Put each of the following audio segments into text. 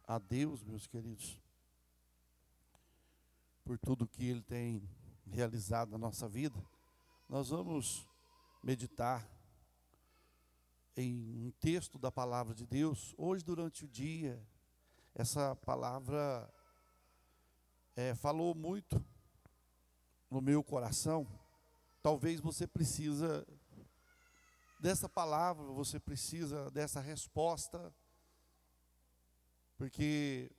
a Deus, meus queridos, por tudo que Ele tem realizado na nossa vida, nós vamos meditar em um texto da palavra de Deus. Hoje, durante o dia, essa palavra falou muito no meu coração. Talvez você precisa dessa palavra, você precisa dessa resposta, porque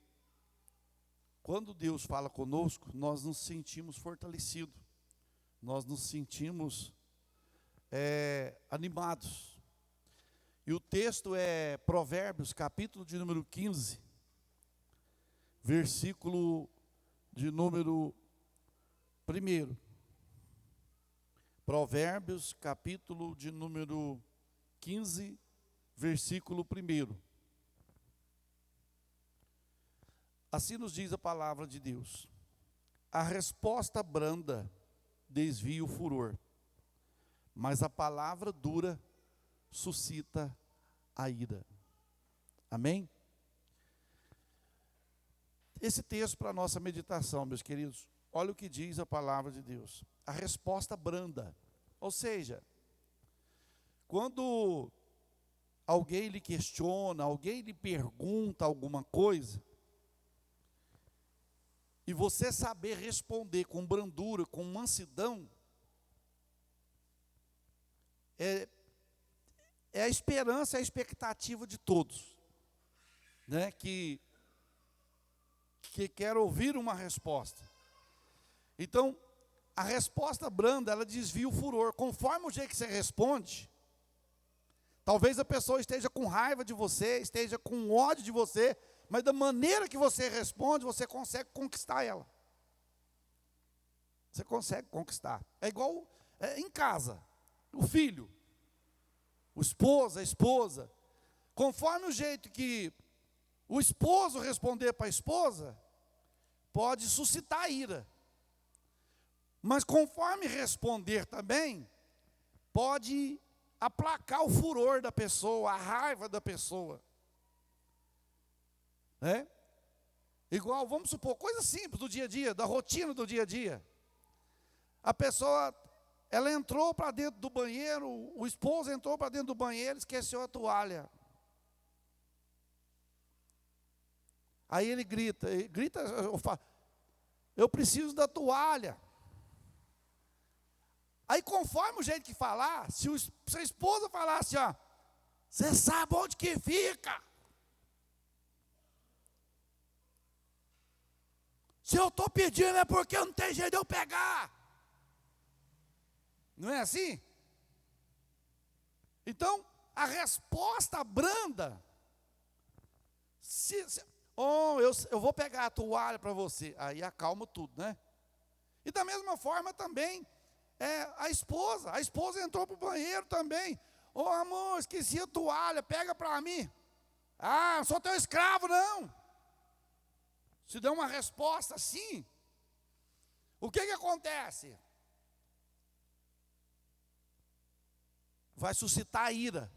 quando Deus fala conosco, nós nos sentimos fortalecidos, nós nos sentimos animados. E o texto é Provérbios, capítulo de número 15, versículo de número 1. Provérbios, capítulo de número 15, versículo 1. Assim nos diz a palavra de Deus: a resposta branda desvia o furor, mas a palavra dura suscita a ira. Amém? Esse texto para a nossa meditação, meus queridos, olha o que diz a palavra de Deus. A resposta branda, ou seja, quando alguém lhe questiona, alguém lhe pergunta alguma coisa, e você saber responder com brandura, com mansidão, é a esperança, é a expectativa de todos, né, que quer ouvir uma resposta. Então, a resposta branda, ela desvia o furor. Conforme o jeito que você responde, talvez a pessoa esteja com raiva de você, esteja com ódio de você, mas da maneira que você responde, você consegue conquistar ela. Você consegue conquistar. É igual em casa, o filho, o esposo, a esposa. Conforme o jeito que o esposo responder para a esposa, pode suscitar ira. Mas conforme responder também, pode aplacar o furor da pessoa, a raiva da pessoa. Né? Igual, vamos supor, coisa simples do dia a dia, da rotina do dia a dia. A pessoa, ela entrou para dentro do banheiro, o esposo entrou para dentro do banheiro e esqueceu a toalha. Aí ele grita, eu preciso da toalha. Aí conforme o jeito que falar, se a esposa falar assim, ó, você sabe onde que fica? Se eu estou pedindo é porque não tem jeito de eu pegar. Não é assim? Então, a resposta branda, eu vou pegar a toalha para você, aí acalma tudo, né? E da mesma forma também, a esposa entrou para o banheiro também. Amor, esqueci a toalha, pega para mim. Não sou teu escravo não. Se der uma resposta assim, o que acontece? Vai suscitar a ira.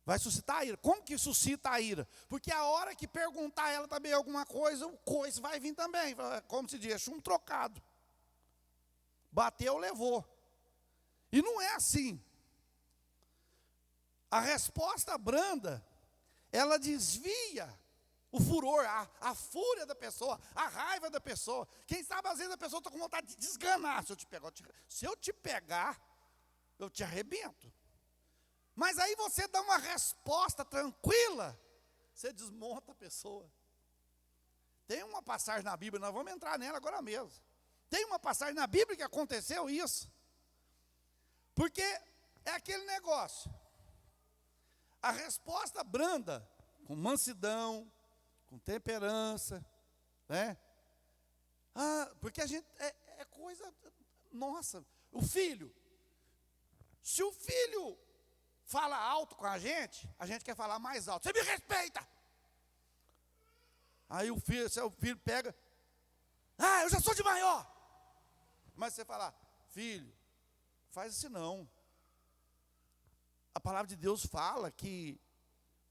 Vai suscitar a ira. Como que suscita a ira? Porque a hora que perguntar a ela também alguma coisa, o coice vai vir também. Como se diz, chumbo trocado. Bateu, levou. E não é assim. A resposta branda, ela desvia o furor, a fúria da pessoa, a raiva da pessoa. Quem sabe, às vezes, a pessoa está com vontade de desganar. Se eu te pegar, eu te arrebento. Mas aí você dá uma resposta tranquila, você desmonta a pessoa. Tem uma passagem na Bíblia, nós vamos entrar nela agora mesmo. Tem uma passagem na Bíblia que aconteceu isso. Porque é aquele negócio. A resposta branda, com mansidão, com temperança, né? Porque a gente, é coisa, nossa, o filho, se o filho fala alto com a gente quer falar mais alto, você me respeita. Aí o filho pega, eu já sou de maior. Mas você fala, filho, faz assim não. A palavra de Deus fala que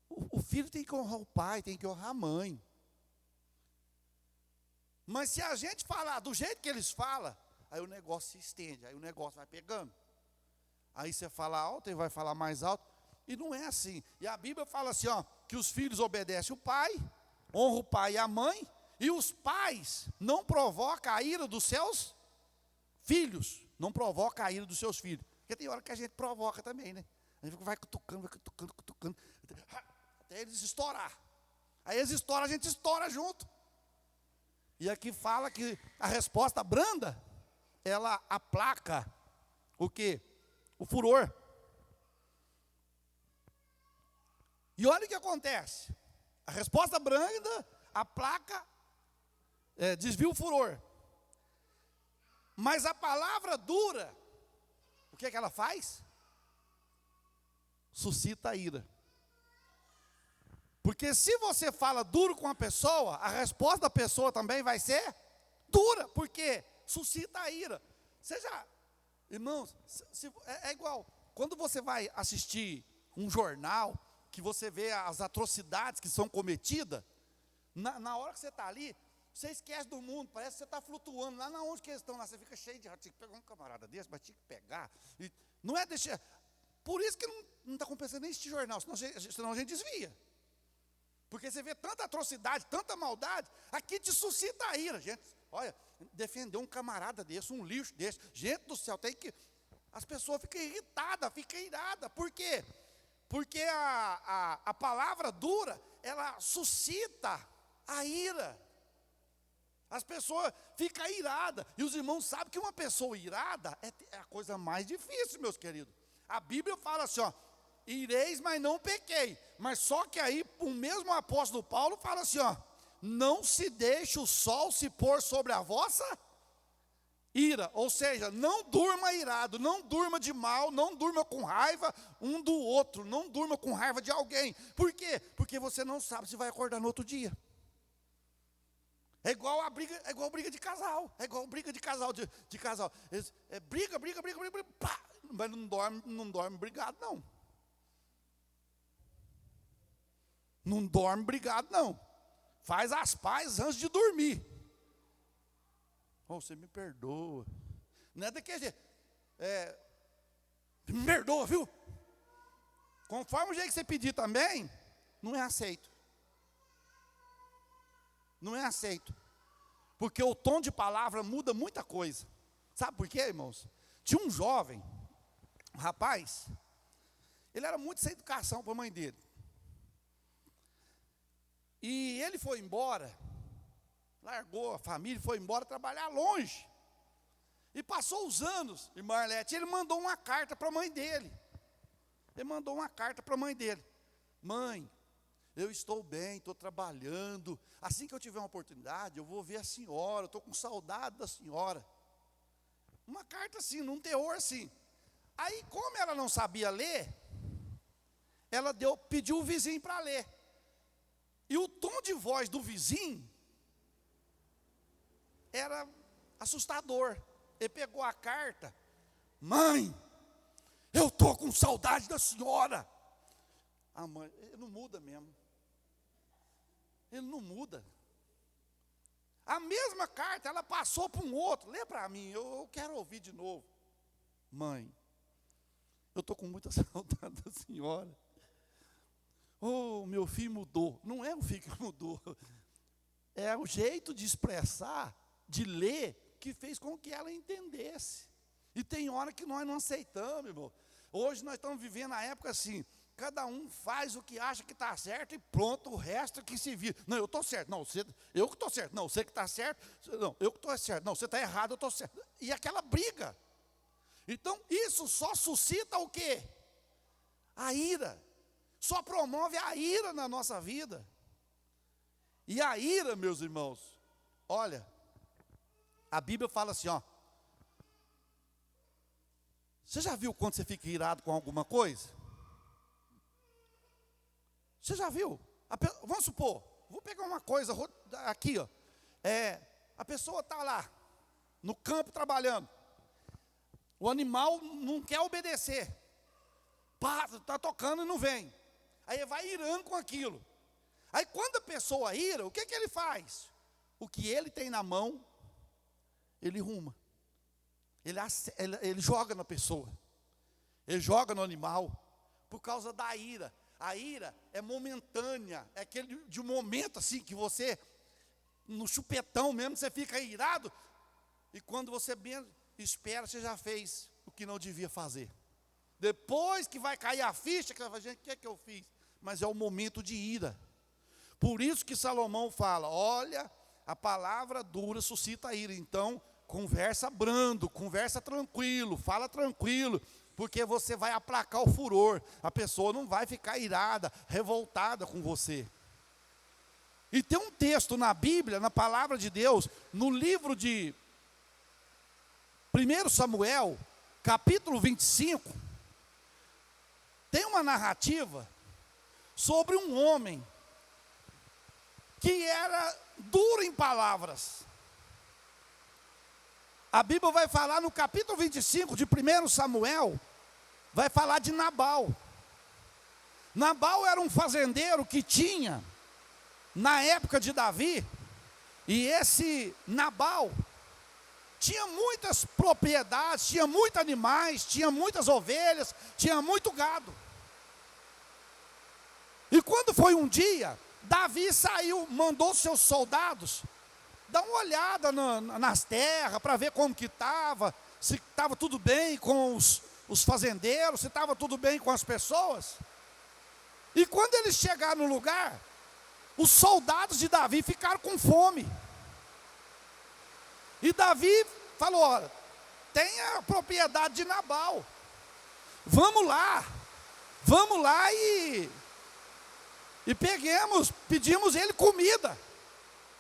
o filho tem que honrar o pai, tem que honrar a mãe. Mas se a gente falar do jeito que eles falam, aí o negócio se estende, aí o negócio vai pegando. Aí você fala alto, ele vai falar mais alto. E não é assim. E a Bíblia fala assim, ó, que os filhos obedecem o pai, honram o pai e a mãe, e os pais não provocam a ira dos seus filhos. Não provoca a ira dos seus filhos. Porque tem hora que a gente provoca também, né? A gente vai cutucando, até eles estourar. Aí eles estouram, a gente estoura junto. E aqui fala que a resposta branda, ela aplaca o quê? O furor. E olha o que acontece. A resposta branda aplaca, desvia o furor. Mas a palavra dura, o que é que ela faz? Suscita a ira. Porque se você fala duro com a pessoa, a resposta da pessoa também vai ser dura, porque suscita a ira. Irmãos, é igual, quando você vai assistir um jornal, que você vê as atrocidades que são cometidas, na hora que você está ali, você esquece do mundo, parece que você está flutuando, lá na onde que eles estão, lá você fica cheio de, tinha que pegar um camarada desse, mas tinha que pegar, e não é deixar, por isso que não está compensando nem este jornal, senão a gente desvia. Porque você vê tanta atrocidade, tanta maldade, aqui te suscita a ira. Gente, olha, defender um camarada desse, um lixo desse, gente do céu, tem que... As pessoas ficam irritadas, ficam iradas. Por quê? Porque a palavra dura, ela suscita a ira. As pessoas ficam iradas. E os irmãos sabem que uma pessoa irada é a coisa mais difícil, meus queridos. A Bíblia fala assim, ó, ireis, mas não pequei. Mas só que aí o mesmo apóstolo Paulo fala assim, ó, não se deixe o sol se pôr sobre a vossa ira. Ou seja, não durma irado, não durma de mal, não durma com raiva um do outro, não durma com raiva de alguém. Por quê? Porque você não sabe se vai acordar no outro dia. É igual briga de casal. É igual briga de casal de casal. Briga, pá, mas não dorme brigado, não. Não dorme brigado, não. Faz as pazes antes de dormir. Oh, você me perdoa. Não é daquele jeito. Me perdoa, viu? Conforme o jeito que você pedir também, não é aceito. Não é aceito. Porque o tom de palavra muda muita coisa. Sabe por quê, irmãos? Tinha um jovem, um rapaz, ele era muito sem educação para a mãe dele. E ele foi embora, largou a família, foi embora trabalhar longe. E passou os anos, irmã Arlete, ele mandou uma carta para a mãe dele. Ele mandou uma carta para a mãe dele. Mãe, eu estou bem, estou trabalhando. Assim que eu tiver uma oportunidade, eu vou ver a senhora, eu estou com saudade da senhora. Uma carta assim, num teor assim. Aí, como ela não sabia ler, ela pediu o vizinho para ler. E o tom de voz do vizinho era assustador. Ele pegou a carta. Mãe, eu estou com saudade da senhora. A mãe, ele não muda mesmo. Ele não muda. A mesma carta, ela passou para um outro. Lê para mim, eu quero ouvir de novo. Mãe, eu estou com muita saudade da senhora. Oh, meu filho mudou. Não é o filho que mudou. É o jeito de expressar, de ler, que fez com que ela entendesse. E tem hora que nós não aceitamos, irmão. Hoje nós estamos vivendo a época assim, cada um faz o que acha que está certo e pronto, o resto que se vira. Não, eu estou certo. Não, eu que estou certo. Não, você que está certo. Não, eu que estou certo. Não, você está errado, eu estou certo. E aquela briga. Então, isso só suscita o quê? A ira. Só promove a ira na nossa vida. E a ira, meus irmãos, olha, a Bíblia fala assim, ó. Você já viu quando você fica irado com alguma coisa? Você já viu? Vamos supor, vou pegar uma coisa aqui, ó. A pessoa está lá, no campo trabalhando. O animal não quer obedecer. Está tocando e não vem. Aí vai irando com aquilo. Aí quando a pessoa ira, o que ele faz? o que ele tem na mão, ele ruma. Ele joga na pessoa. Ele joga no animal. Por causa da ira. A ira é momentânea. É aquele de um momento assim que você, no chupetão mesmo, você fica irado. E quando você bem espera, você já fez o que não devia fazer. Depois que vai cair a ficha, que você vai falar, gente, o que é que eu fiz? Mas é o momento de ira. Por isso que Salomão fala, olha, a palavra dura suscita ira. Então, conversa brando, conversa tranquilo, fala tranquilo, porque você vai aplacar o furor. A pessoa não vai ficar irada, revoltada com você. E tem um texto na Bíblia, na palavra de Deus, no livro de 1 Samuel, capítulo 25, tem uma narrativa sobre um homem que era duro em palavras. A Bíblia vai falar no capítulo 25 de 1 Samuel, vai falar de Nabal. Nabal era um fazendeiro que tinha, na época de Davi, e esse Nabal tinha muitas propriedades, tinha muitos animais, tinha muitas ovelhas, tinha muito gado. E quando foi um dia, Davi saiu, mandou seus soldados dar uma olhada nas terras, para ver como que estava, se estava tudo bem com os fazendeiros, se estava tudo bem com as pessoas. E quando eles chegaram no lugar, os soldados de Davi ficaram com fome. E Davi falou, olha, tem a propriedade de Nabal, vamos lá e pedimos ele comida,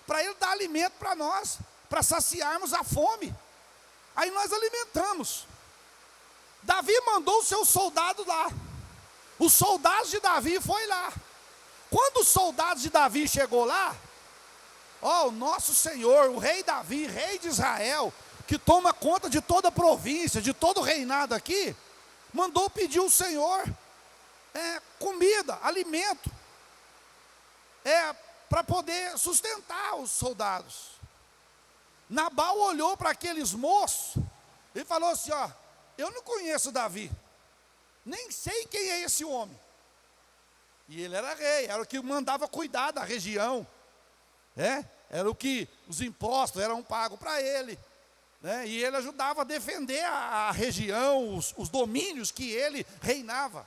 para ele dar alimento para nós, para saciarmos a fome. Aí nós alimentamos. Davi mandou o seu soldado lá. Os soldados de Davi foram lá. Quando os soldados de Davi chegou lá, o nosso Senhor, o rei Davi, rei de Israel, que toma conta de toda a província, de todo o reinado aqui, mandou pedir ao Senhor comida, alimento, para poder sustentar os soldados. Nabal olhou para aqueles moços e falou assim, eu não conheço Davi, nem sei quem é esse homem. E ele era rei, era o que mandava cuidar da região, era o que os impostos eram pagos para ele, e ele ajudava a defender a região, os domínios que ele reinava.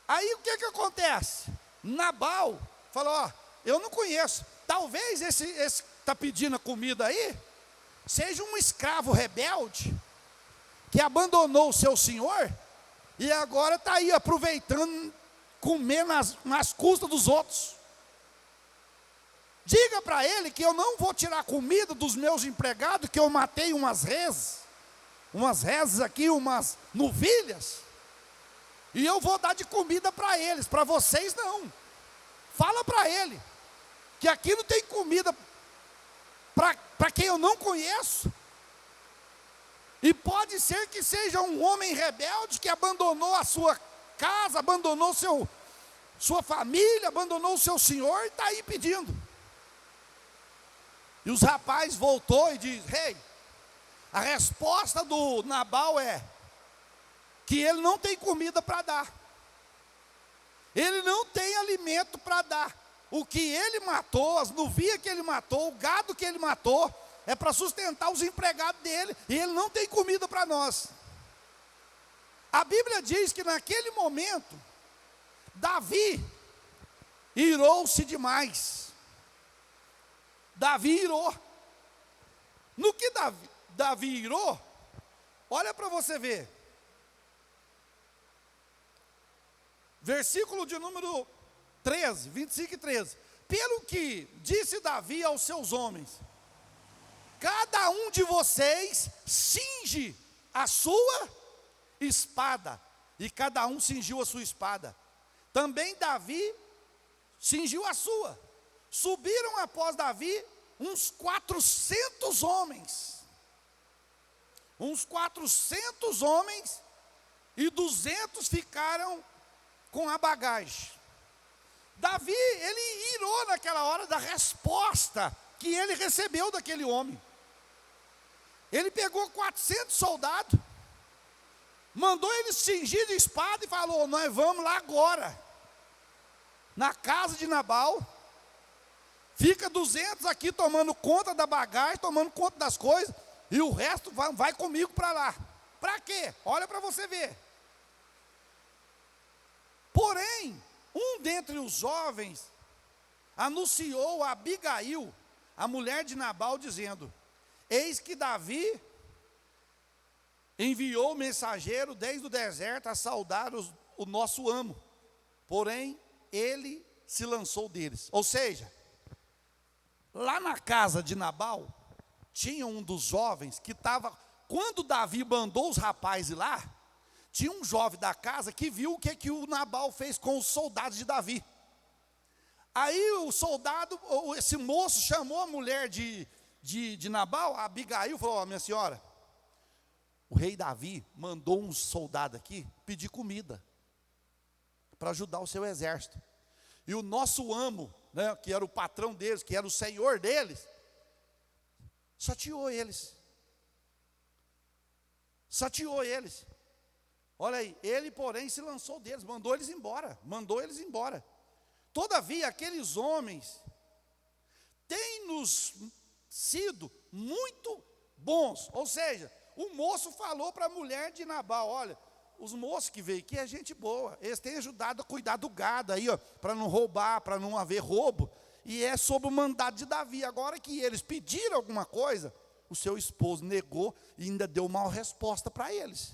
Aí o que acontece? Nabal falou, eu não conheço, talvez esse que está pedindo a comida aí, seja um escravo rebelde, que abandonou o seu senhor, e agora está aí aproveitando, comer nas custas dos outros. Diga para ele que eu não vou tirar comida dos meus empregados, que eu matei umas reses aqui, umas novilhas, e eu vou dar de comida para eles, para vocês não. Fala para ele, que aqui não tem comida para quem eu não conheço. E pode ser que seja um homem rebelde que abandonou a sua casa, abandonou sua família, abandonou o seu senhor e está aí pedindo. E os rapazes voltou e diz, rei, a resposta do Nabal é que ele não tem comida para dar. Ele não tem alimento para dar. O que ele matou, as novilhas que ele matou, o gado que ele matou, é para sustentar os empregados dele, e ele não tem comida para nós. A Bíblia diz que naquele momento, Davi irou-se demais. Davi irou. No que Davi irou, olha para você ver. Versículo de número 13, 25 e 13. Pelo que disse Davi aos seus homens, cada um de vocês cinge a sua espada. E cada um cingiu a sua espada. Também Davi cingiu a sua. Subiram após Davi uns 400 homens. Uns 400 homens, e 200 ficaram com a bagagem. Davi, ele irou naquela hora da resposta que ele recebeu daquele homem. Ele pegou 400 soldados, mandou eles cingir de espada e falou: nós vamos lá agora, na casa de Nabal, fica 200 aqui tomando conta da bagagem, tomando conta das coisas, e o resto vai comigo para lá. Para quê? Olha para você ver. Porém, um dentre os jovens anunciou a Abigail, a mulher de Nabal, dizendo: eis que Davi enviou mensageiro desde o deserto a saudar o nosso amo, porém ele se lançou deles. Ou seja, lá na casa de Nabal, tinha um dos jovens que estava, quando Davi mandou os rapazes ir lá, tinha um jovem da casa que viu o que o Nabal fez com os soldados de Davi. Aí o soldado, esse moço chamou a mulher de Nabal, a Abigail, falou: minha senhora, o rei Davi mandou um soldado aqui pedir comida para ajudar o seu exército. E o nosso amo, né, que era o patrão deles, que era o senhor deles, chateou eles. Chateou eles. Olha aí, ele, porém, se lançou deles, mandou eles embora. Todavia, aqueles homens têm nos sido muito bons. Ou seja, o moço falou para a mulher de Nabal: olha, os moços que veio aqui é gente boa, eles têm ajudado a cuidar do gado aí, ó, para não roubar, para não haver roubo, e é sob o mandado de Davi. Agora que eles pediram alguma coisa, o seu esposo negou e ainda deu mal resposta para eles.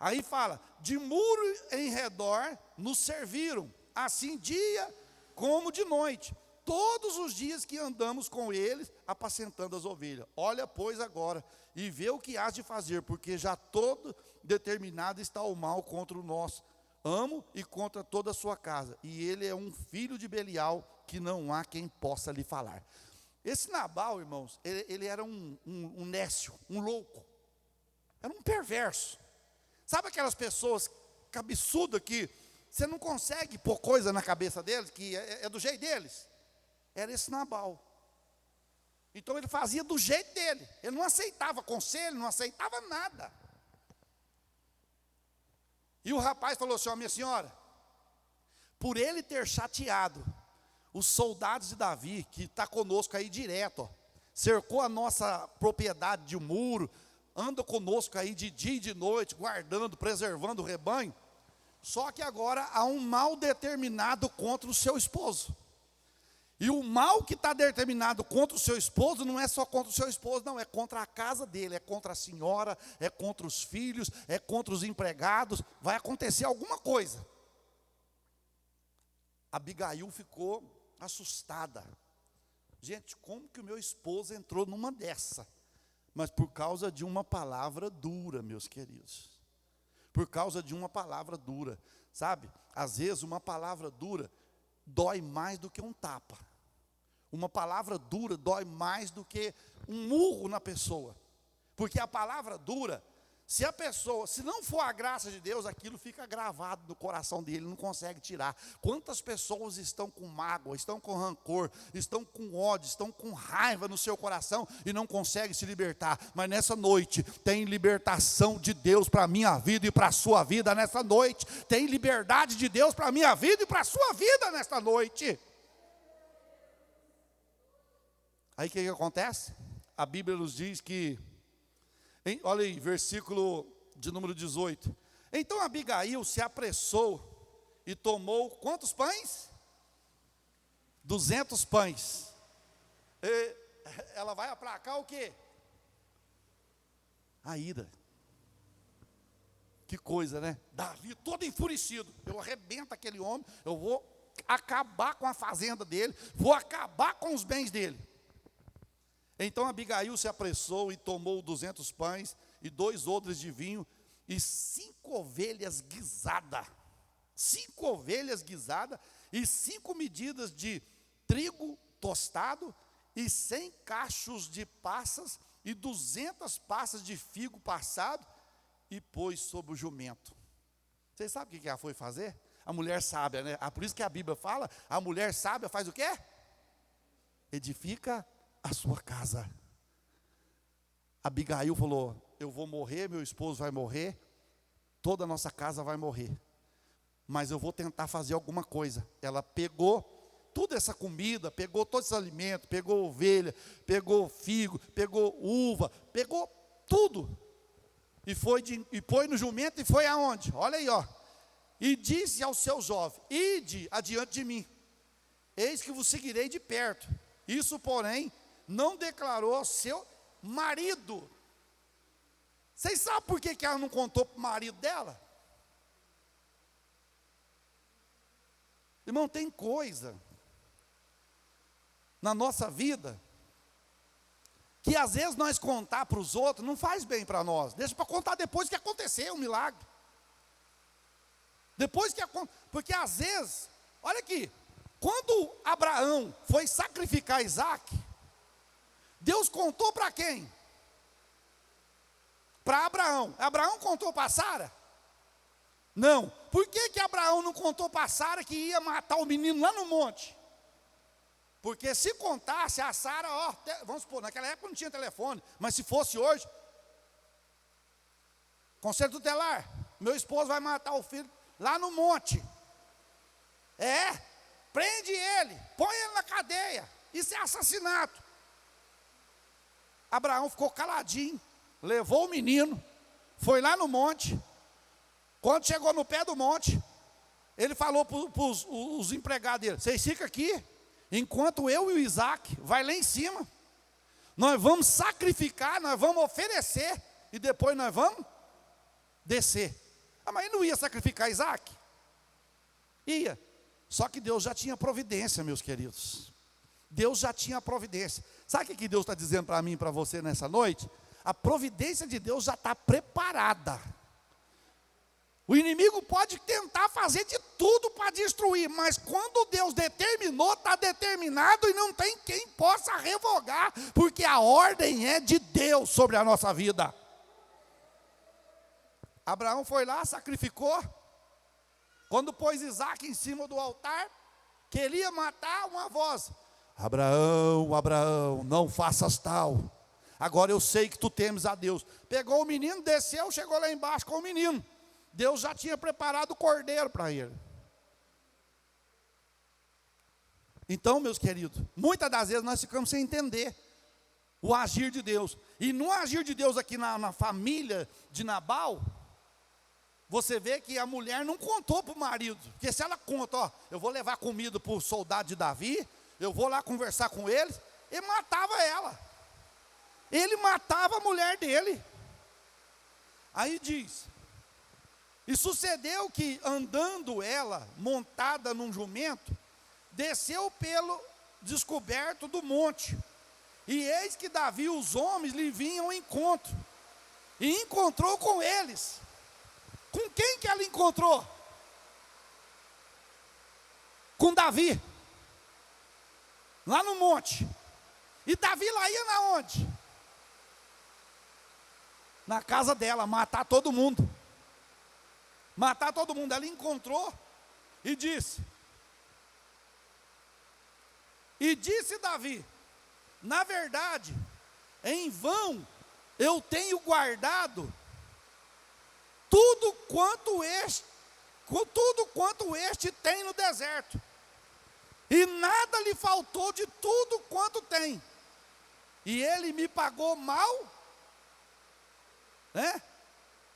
Aí fala: de muro em redor nos serviram, assim dia como de noite, todos os dias que andamos com eles, apacentando as ovelhas. Olha, pois, agora, e vê o que hás de fazer, porque já todo determinado está o mal contra o nosso amo e contra toda a sua casa. E ele é um filho de Belial, que não há quem possa lhe falar. Esse Nabal, irmãos, ele era um nécio, um louco, era um perverso. Sabe aquelas pessoas cabeçudas que você não consegue pôr coisa na cabeça deles, que é do jeito deles? Era esse Nabal. Então ele fazia do jeito dele, ele não aceitava conselho, não aceitava nada. E o rapaz falou assim: ó, minha senhora, por ele ter chateado os soldados de Davi, que está conosco aí direto, ó, cercou a nossa propriedade de um muro, anda conosco aí de dia e de noite, guardando, preservando o rebanho. Só que agora há um mal determinado contra o seu esposo. E o mal que está determinado contra o seu esposo não é só contra o seu esposo, não, é contra a casa dele, é contra a senhora, é contra os filhos, é contra os empregados. Vai acontecer alguma coisa. Abigail ficou assustada. Gente, como que o meu esposo entrou numa dessa? Mas por causa de uma palavra dura, meus queridos. Por causa de uma palavra dura. Sabe, às vezes uma palavra dura dói mais do que um tapa. Uma palavra dura dói mais do que um murro na pessoa. Porque a palavra dura, se não for a graça de Deus, aquilo fica gravado no coração dele, não consegue tirar. Quantas pessoas estão com mágoa, estão com rancor, estão com ódio, estão com raiva no seu coração e não conseguem se libertar. Mas nessa noite tem libertação de Deus para a minha vida e para a sua vida nessa noite. Tem liberdade de Deus para a minha vida e para a sua vida nessa noite. Aí o que acontece? A Bíblia nos diz que, olha aí, versículo de número 18. Então Abigail se apressou e tomou quantos pães? 200 pães. E ela vai aplacar o quê? A ira. Que coisa, né? Davi todo enfurecido. Eu arrebento aquele homem, eu vou acabar com a fazenda dele, vou acabar com os bens dele. Então Abigail se apressou e tomou 200 pães e 2 odres de vinho e 5 ovelhas guisadas. 5 ovelhas guisadas e 5 medidas de trigo tostado e 100 cachos de passas e 200 passas de figo passado e pôs sobre o jumento. Vocês sabem o que ela foi fazer? A mulher sábia, né? Por isso que a Bíblia fala, a mulher sábia faz o quê? Edifica a sua casa. Abigail falou, eu vou morrer, meu esposo vai morrer, toda a nossa casa vai morrer. Mas eu vou tentar fazer alguma coisa. Ela pegou toda essa comida, pegou todo esse alimento, pegou ovelha, pegou figo, pegou uva, pegou tudo. E põe no jumento e foi aonde? Olha aí, ó. E disse ao seu jovem, ide adiante de mim, eis que vos seguirei de perto. Isso, porém, não declarou ao seu marido. Vocês sabem por que ela não contou para o marido dela? Irmão, tem coisa na nossa vida que às vezes nós contar para os outros não faz bem para nós. Deixa para contar depois que aconteceu o milagre. Depois que porque às vezes, olha aqui, quando Abraão foi sacrificar Isaac, Deus contou para quem? Para Abraão. Abraão contou para Sara? Não. Por que Abraão não contou para Sara que ia matar o menino lá no monte? Porque se contasse a Sara, vamos supor, naquela época não tinha telefone, mas se fosse hoje, conselho tutelar, meu esposo vai matar o filho lá no monte. Prende ele, põe ele na cadeia, isso é assassinato. Abraão ficou caladinho, levou o menino, foi lá no monte. Quando chegou no pé do monte, ele falou para os empregados dele, vocês ficam aqui, enquanto eu e o Isaac vai lá em cima, nós vamos sacrificar, nós vamos oferecer, e depois nós vamos descer. Mas ele não ia sacrificar Isaac? Ia. Só que Deus já tinha providência, meus queridos. Deus já tinha providência. Sabe o que Deus está dizendo para mim e para você nessa noite? A providência de Deus já está preparada. O inimigo pode tentar fazer de tudo para destruir, mas quando Deus determinou, está determinado e não tem quem possa revogar, porque a ordem é de Deus sobre a nossa vida. Abraão foi lá, sacrificou. Quando pôs Isaac em cima do altar, queria matar, uma voz: Abraão, Abraão, não faças tal. Agora eu sei que tu temes a Deus. Pegou o menino, desceu, chegou lá embaixo com o menino. Deus já tinha preparado o cordeiro para ele. Então, meus queridos, muitas das vezes nós ficamos sem entender o agir de Deus. E no agir de Deus aqui na família de Nabal, você vê que a mulher não contou para o marido. Porque se ela conta, eu vou levar comida para o soldado de Davi, eu vou lá conversar com eles, ele matava ela. Ele matava a mulher dele. Aí diz: e sucedeu que, andando ela, montada num jumento, desceu pelo descoberto do monte. E eis que Davi e os homens lhe vinham ao encontro. E encontrou com eles. Com quem que ela encontrou? Com Davi. Lá no monte. E Davi lá ia na onde? Na casa dela, matar todo mundo. Matar todo mundo. Ela encontrou e disse. E disse Davi: na verdade, em vão eu tenho guardado tudo quanto este tem no deserto, e nada lhe faltou de tudo quanto tem. E ele me pagou mal, né?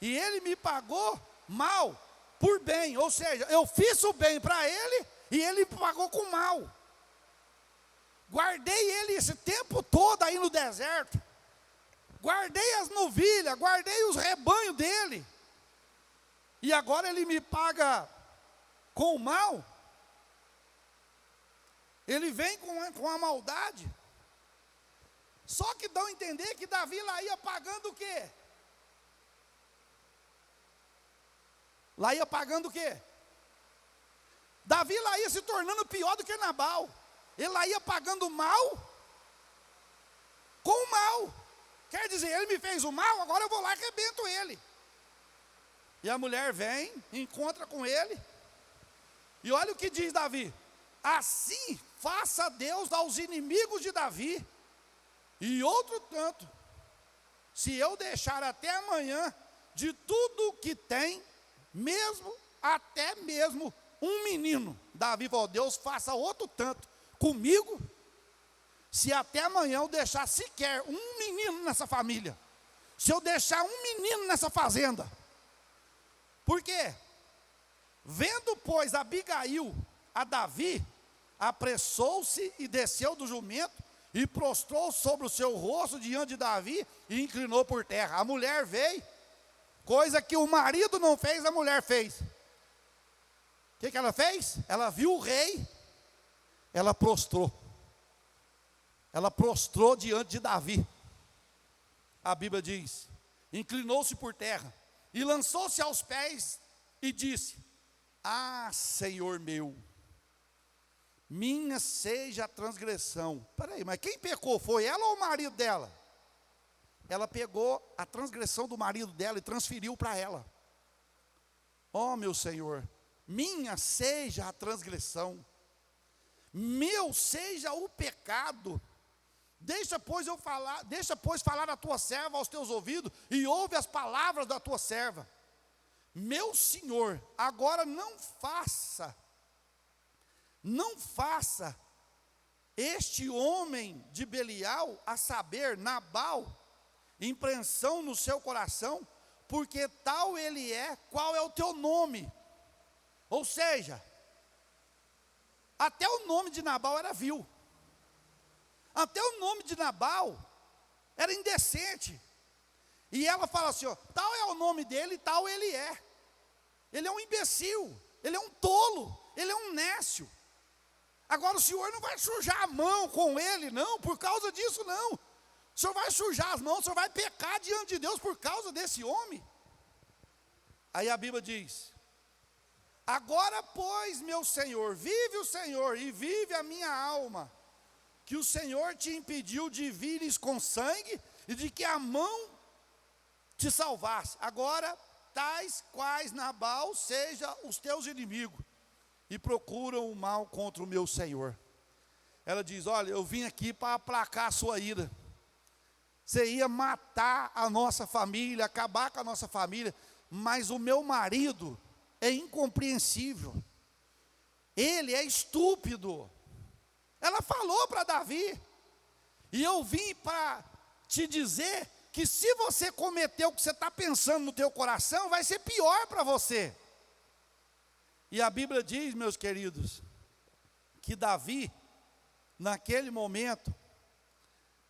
E ele me pagou mal por bem, ou seja, eu fiz o bem para ele e ele me pagou com mal. Guardei ele esse tempo todo aí no deserto, guardei as novilhas, guardei os rebanhos dele, e agora ele me paga com o mal. Ele vem com a maldade. Só que dão a entender que Davi lá ia pagando o quê? Lá ia pagando o quê? Davi lá ia se tornando pior do que Nabal. Ele lá ia pagando mal com o mal. Quer dizer, ele me fez o mal, agora eu vou lá e arrebento ele. E a mulher vem, encontra com ele. E olha o que diz Davi: assim faça Deus aos inimigos de Davi, e outro tanto, se eu deixar até amanhã de tudo que tem, mesmo, até mesmo um menino. Davi falou: Deus faça outro tanto comigo, se até amanhã eu deixar sequer um menino nessa família, se eu deixar um menino nessa fazenda. Por quê? Vendo, pois, Abigail a Davi, apressou-se e desceu do jumento, e prostrou sobre o seu rosto diante de Davi, e inclinou por terra. A mulher veio, coisa que o marido não fez, a mulher fez. O que ela fez? Ela viu o rei, ela prostrou. Ela prostrou diante de Davi. A Bíblia diz: inclinou-se por terra, e lançou-se aos pés, e disse: ah, Senhor meu, minha seja a transgressão. Peraí, mas quem pecou? Foi ela ou o marido dela? Ela pegou a transgressão do marido dela e transferiu para ela. Ó, meu Senhor, minha seja a transgressão, meu seja o pecado. Deixa, pois, falar a tua serva aos teus ouvidos, e ouve as palavras da tua serva. Meu Senhor, agora não faça este homem de Belial, a saber, Nabal, impressão no seu coração, porque tal ele é, qual é o teu nome? Ou seja, até o nome de Nabal era vil, até o nome de Nabal era indecente. E ela fala assim: ó, tal é o nome dele, tal ele é. Ele é um imbecil, ele é um tolo, ele é um nécio. Agora o senhor não vai sujar a mão com ele, não, por causa disso não. O senhor vai sujar as mãos, o senhor vai pecar diante de Deus por causa desse homem. Aí a Bíblia diz: agora, pois, meu Senhor, vive o Senhor e vive a minha alma, que o Senhor te impediu de vires com sangue e de que a mão te salvasse. Agora, tais quais Nabal seja os teus inimigos, e procuram o mal contra o meu Senhor. Ela diz: olha, eu vim aqui para aplacar a sua ira. Você ia matar a nossa família, acabar com a nossa família, mas o meu marido é incompreensível, ele é estúpido. Ela falou para Davi, e eu vim para te dizer que se você cometeu o que você está pensando no teu coração, vai ser pior para você. E a Bíblia diz, meus queridos, que Davi, naquele momento,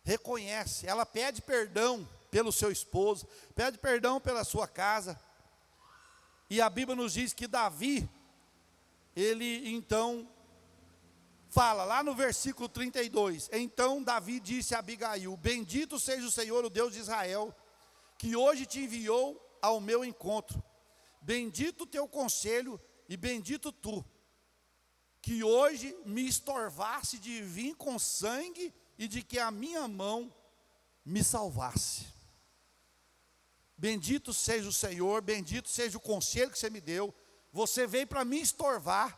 reconhece, ela pede perdão pelo seu esposo, pede perdão pela sua casa. E a Bíblia nos diz que Davi, ele então fala, lá no versículo 32, então Davi disse a Abigail: bendito seja o Senhor, o Deus de Israel, que hoje te enviou ao meu encontro. Bendito o teu conselho e bendito tu, que hoje me estorvasse de vir com sangue e de que a minha mão me salvasse. Bendito seja o Senhor, bendito seja o conselho que você me deu. Você veio para me estorvar,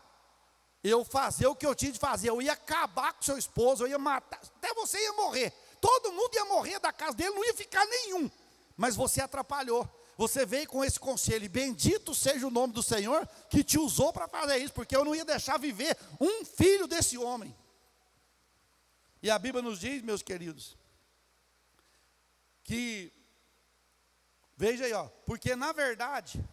eu fazer o que eu tinha de fazer. Eu ia acabar com seu esposo, eu ia matar, até você ia morrer. Todo mundo ia morrer da casa dele, não ia ficar nenhum. Mas você atrapalhou. Você veio com esse conselho, e bendito seja o nome do Senhor que te usou para fazer isso, porque eu não ia deixar viver um filho desse homem. E a Bíblia nos diz, meus queridos, que, veja aí, ó, porque na verdade,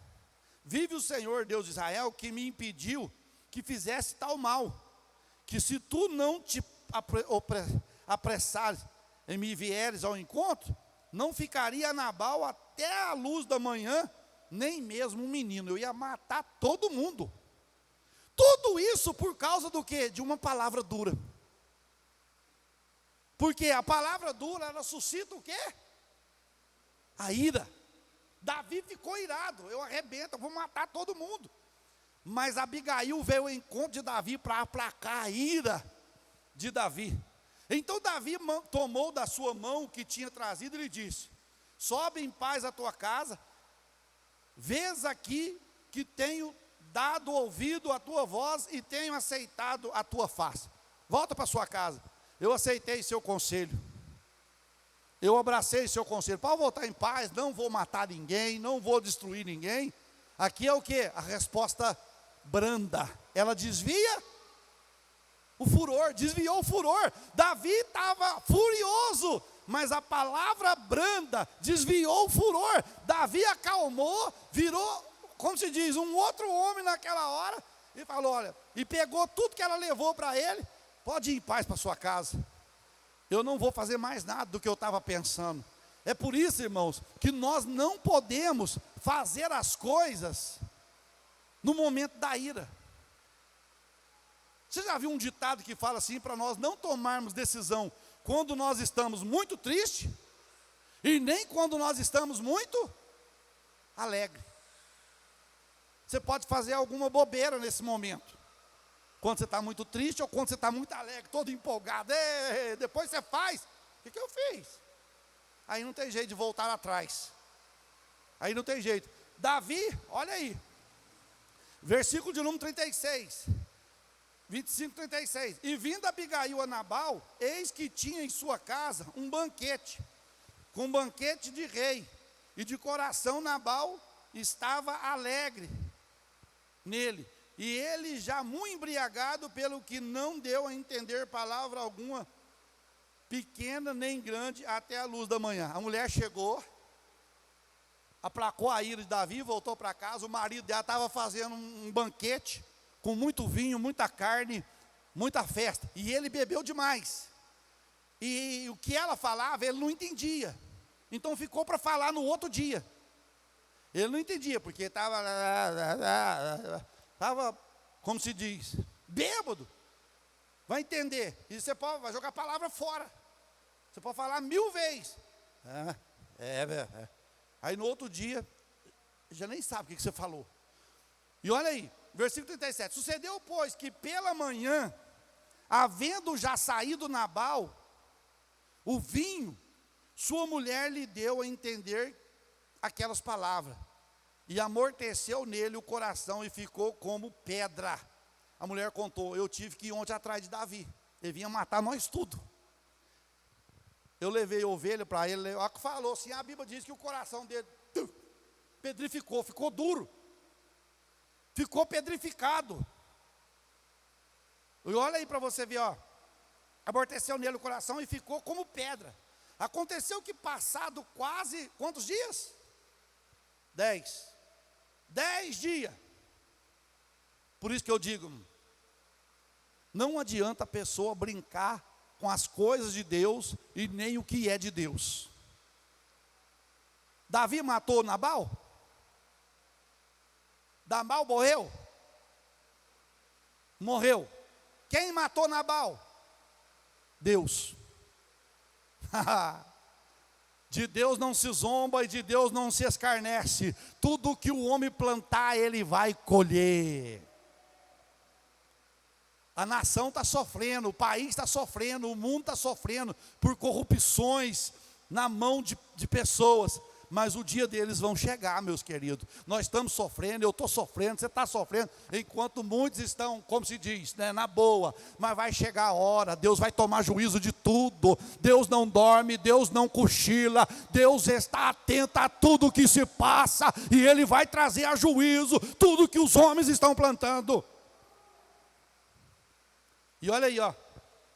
vive o Senhor Deus de Israel, que me impediu que fizesse tal mal, que se tu não te apressares e me vieres ao encontro, não ficaria Nabal até a luz da manhã, nem mesmo um menino. Eu ia matar todo mundo. Tudo isso por causa do quê? De uma palavra dura. Porque a palavra dura, ela suscita o quê? A ira. Davi ficou irado: eu arrebento, eu vou matar todo mundo. Mas Abigail veio ao encontro de Davi para aplacar a ira de Davi. Então Davi tomou da sua mão o que tinha trazido e lhe disse: sobe em paz à tua casa, vês aqui que tenho dado ouvido à tua voz e tenho aceitado a tua face. Volta para sua casa. Eu aceitei seu conselho. Eu abracei seu conselho. Pode voltar em paz, não vou matar ninguém, não vou destruir ninguém. Aqui é o que? A resposta branda. Ela desvia o furor, desviou o furor. Davi estava furioso, mas a palavra branda desviou o furor. Davi acalmou, virou, como se diz, um outro homem naquela hora. E falou, olha, e pegou tudo que ela levou para ele. Pode ir em paz para sua casa. Eu não vou fazer mais nada do que eu estava pensando. É por isso, irmãos, que nós não podemos fazer as coisas no momento da ira. Você já viu um ditado que fala assim, para nós não tomarmos decisão quando nós estamos muito tristes e nem quando nós estamos muito alegres. Você pode fazer alguma bobeira nesse momento. Quando você está muito triste ou quando você está muito alegre, todo empolgado. Depois você faz. O que eu fiz? Aí não tem jeito de voltar atrás. Aí não tem jeito. Davi, olha aí. Versículo de número 36. 25, 36. E vindo Abigail a Nabal, eis que tinha em sua casa um banquete, com um banquete de rei. E de coração Nabal estava alegre nele. E ele já muito embriagado, pelo que não deu a entender palavra alguma, pequena nem grande, até a luz da manhã. A mulher chegou, aplacou a ira de Davi, voltou para casa. O marido dela estava fazendo um banquete, com muito vinho, muita carne, muita festa. E ele bebeu demais. E o que ela falava, ele não entendia. Então ficou para falar no outro dia. Ele não entendia, porque estava, como se diz, bêbado. Vai entender. E você vai jogar a palavra fora. Você pode falar 1000 vezes. Aí no outro dia, já nem sabe o que você falou. E olha aí, versículo 37. Sucedeu, pois, que pela manhã, havendo já saído Nabal, o vinho, sua mulher lhe deu a entender aquelas palavras. E amorteceu nele o coração e ficou como pedra. A mulher contou, eu tive que ir ontem atrás de Davi. Ele vinha matar nós tudo. Eu levei ovelha para ele, olha que falou assim, a Bíblia diz que o coração dele pedrificou, ficou duro. Ficou pedrificado. E olha aí para você ver, ó. Amorteceu nele o coração e ficou como pedra. Aconteceu que passado quase, quantos dias? 10 dias. Por isso que eu digo, não adianta a pessoa brincar com as coisas de Deus e nem o que é de Deus. Davi matou Nabal? Nabal morreu? Morreu. Quem matou Nabal? Deus. De Deus não se zomba e de Deus não se escarnece. Tudo que o homem plantar, ele vai colher. A nação está sofrendo, o país está sofrendo, o mundo está sofrendo por corrupções na mão de pessoas. Mas o dia deles vão chegar, meus queridos. Nós estamos sofrendo, eu estou sofrendo, você está sofrendo, enquanto muitos estão, como se diz, né, na boa. Mas vai chegar a hora, Deus vai tomar juízo de tudo. Deus não dorme, Deus não cochila, Deus está atento a tudo que se passa, e Ele vai trazer a juízo tudo que os homens estão plantando. E olha aí, ó,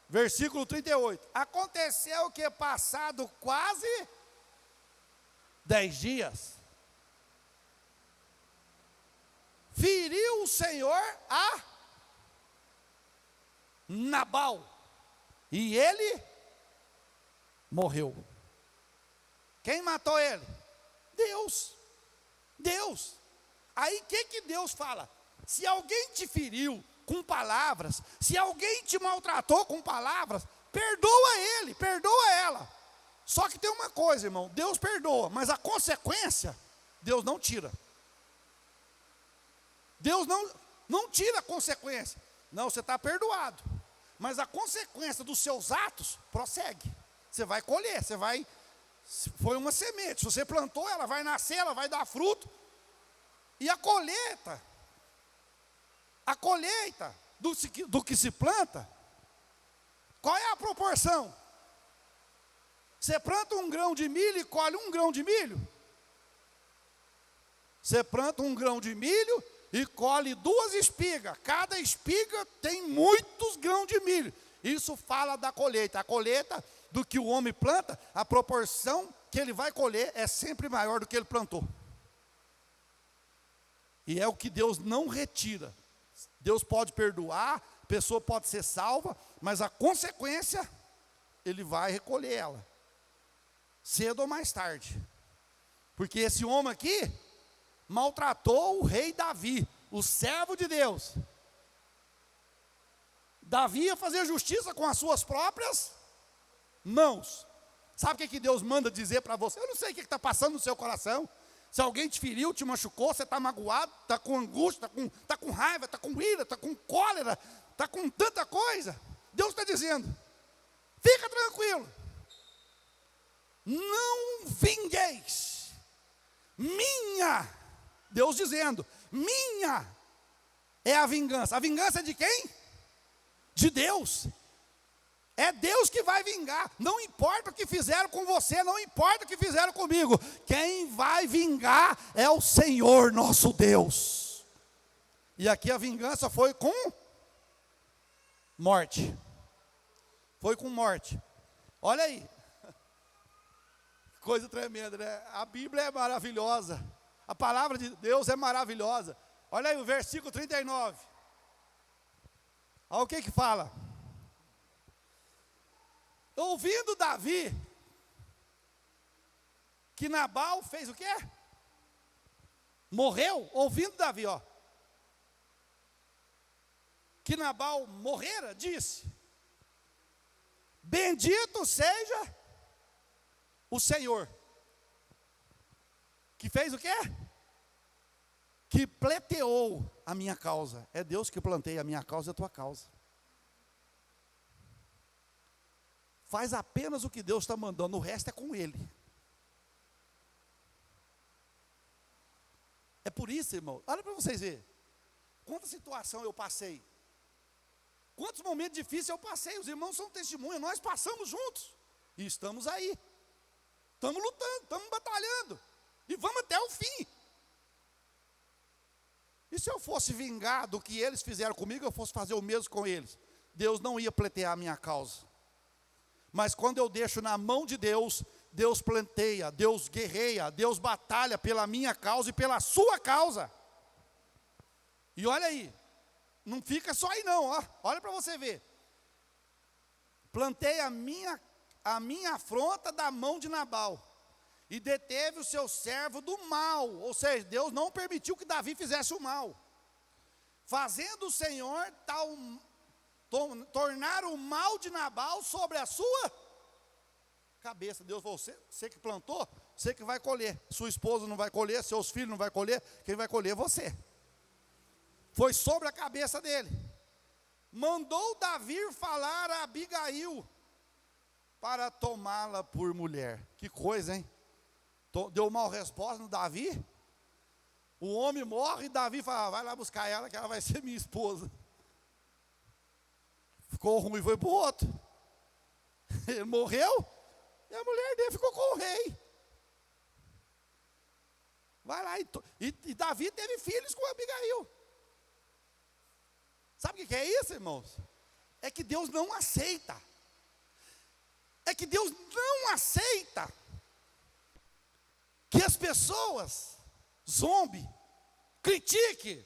versículo 38. Aconteceu que passado quase 10 dias, feriu o Senhor a Nabal, e ele morreu. Quem matou ele? Deus. Deus. Aí o que Deus fala? Se alguém te feriu com palavras, se alguém te maltratou com palavras, perdoa ele, perdoa ela. Só que tem uma coisa, irmão, Deus perdoa, mas a consequência, Deus não tira. Deus não tira a consequência. Não, você está perdoado, mas a consequência dos seus atos prossegue. Você vai colher, foi uma semente, se você plantou, ela vai nascer, ela vai dar fruto. E a colheita do que se planta, qual é a proporção? Você planta um grão de milho e colhe um grão de milho? Você planta um grão de milho e colhe 2 espigas. Cada espiga tem muitos grãos de milho. Isso fala da colheita. A colheita do que o homem planta, a proporção que ele vai colher é sempre maior do que ele plantou. E é o que Deus não retira. Deus pode perdoar, a pessoa pode ser salva, mas a consequência, ele vai recolher ela, cedo ou mais tarde. Porque esse homem aqui maltratou o rei Davi, o servo de Deus. Davi ia fazer justiça com as suas próprias mãos. Sabe o que Deus manda dizer para você? Eu não sei o que está passando no seu coração. Se alguém te feriu, te machucou, você está magoado, está com angústia, está com raiva, está com ira, está com cólera, está com tanta coisa. Deus está dizendo, fica tranquilo, não vingueis, Deus dizendo, minha é a vingança. A vingança é de quem? De Deus. É Deus que vai vingar. Não importa o que fizeram com você, não importa o que fizeram comigo. Quem vai vingar é o Senhor nosso Deus. E aqui a vingança foi com morte. Foi com morte. Olha aí. Coisa tremenda, né? A Bíblia é maravilhosa. A palavra de Deus é maravilhosa. Olha aí o versículo 39. Olha o que fala. Ouvindo Davi que Nabal fez o quê? Morreu, ouvindo Davi, que Nabal morrera, disse, bendito seja o Senhor, que fez o quê? Que pleiteou a minha causa. É Deus que planteia a minha causa e a tua causa. Faz apenas o que Deus está mandando, o resto é com Ele. É por isso, irmão, olha para vocês verem, quanta situação eu passei, quantos momentos difíceis eu passei, os irmãos são testemunha, nós passamos juntos, e estamos aí, estamos lutando, estamos batalhando, e vamos até o fim. E se eu fosse vingar do que eles fizeram comigo, eu fosse fazer o mesmo com eles, Deus não ia pleitear a minha causa. Mas quando eu deixo na mão de Deus, Deus planteia, Deus guerreia, Deus batalha pela minha causa e pela sua causa. E olha aí, não fica só aí não, olha para você ver. Plantei a minha afronta da mão de Nabal, e deteve o seu servo do mal, ou seja, Deus não permitiu que Davi fizesse o mal, fazendo o Senhor tornar o mal de Nabal sobre a sua cabeça. Deus falou, você que plantou, você que vai colher. Sua esposa não vai colher, seus filhos não vai colher, quem vai colher é você. Foi sobre a cabeça dele. Mandou Davi falar a Abigail para tomá-la por mulher. Que coisa, hein? Deu mal resposta no Davi. O homem morre e Davi fala, vai lá buscar ela que ela vai ser minha esposa. Ficou ruim e foi para o outro. Ele morreu e a mulher dele ficou com o rei. Vai lá e Davi teve filhos com Abigail. Sabe o que é isso, irmãos? É que Deus não aceita. É que Deus não aceita que as pessoas zombem, critiquem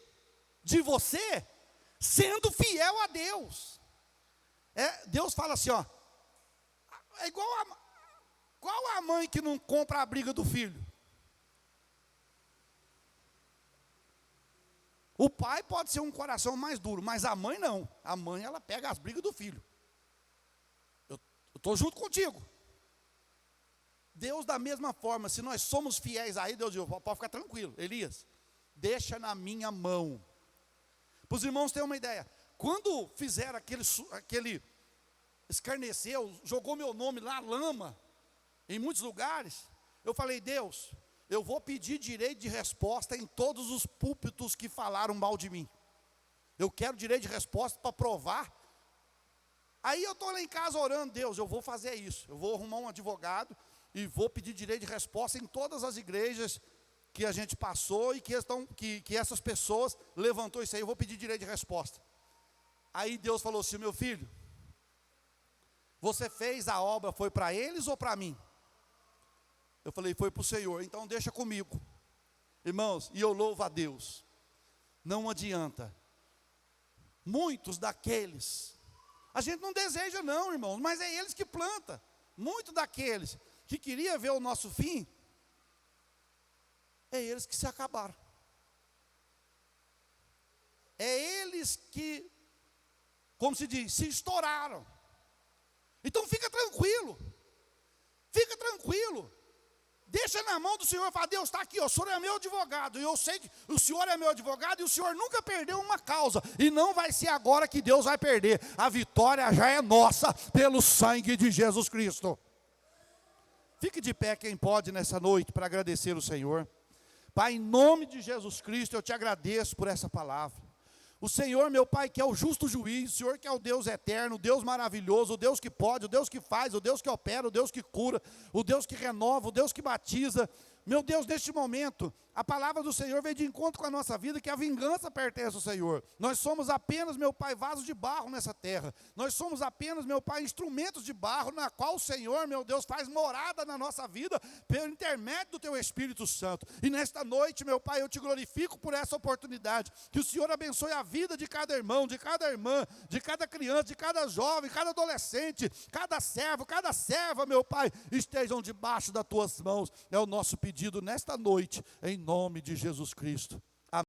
de você sendo fiel a Deus. Deus fala assim, é qual a mãe que não compra a briga do filho? O pai pode ser um coração mais duro, mas a mãe não. A mãe, ela pega as brigas do filho. Eu estou junto contigo. Deus, da mesma forma, se nós somos fiéis a Ele, Deus diz, pode ficar tranquilo, Elias, deixa na minha mão. Para os irmãos terem uma ideia, quando fizeram aquele escarneceu, jogou meu nome lá, lama, em muitos lugares, eu falei, Deus, eu vou pedir direito de resposta em todos os púlpitos que falaram mal de mim. Eu quero direito de resposta para provar. Aí eu estou lá em casa orando, Deus, eu vou fazer isso. Eu vou arrumar um advogado e vou pedir direito de resposta em todas as igrejas que a gente passou e que essas pessoas levantou isso aí, eu vou pedir direito de resposta. Aí Deus falou assim, meu filho, você fez a obra, foi para eles ou para mim? Eu falei, foi para o Senhor, então deixa comigo. Irmãos, e eu louvo a Deus, não adianta. Muitos daqueles, a gente não deseja não, irmãos, mas é eles que plantam. Muitos daqueles que queriam ver o nosso fim, é eles que se acabaram. É eles que, como se diz, se estouraram. Então fica tranquilo. Fica tranquilo. Deixa na mão do Senhor, fala, Deus está aqui, ó, o Senhor é meu advogado. E eu sei que o Senhor é meu advogado e o Senhor nunca perdeu uma causa. E não vai ser agora que Deus vai perder. A vitória já é nossa pelo sangue de Jesus Cristo. Fique de pé quem pode nessa noite para agradecer o Senhor. Pai, em nome de Jesus Cristo, eu te agradeço por essa palavra. O Senhor, meu Pai, que é o justo juiz, o Senhor que é o Deus eterno, o Deus maravilhoso, o Deus que pode, o Deus que faz, o Deus que opera, o Deus que cura, o Deus que renova, o Deus que batiza. Meu Deus, neste momento, a palavra do Senhor veio de encontro com a nossa vida, que a vingança pertence ao Senhor. Nós somos apenas, meu Pai, vasos de barro nessa terra. Nós somos apenas, meu Pai, instrumentos de barro, na qual o Senhor, meu Deus, faz morada na nossa vida, pelo intermédio do Teu Espírito Santo. E nesta noite, meu Pai, eu te glorifico por essa oportunidade. Que o Senhor abençoe a vida de cada irmão, de cada irmã, de cada criança, de cada jovem, cada adolescente, cada servo, cada serva, meu Pai, estejam debaixo das Tuas mãos. É o nosso pedido nesta noite, em nome de Jesus Cristo.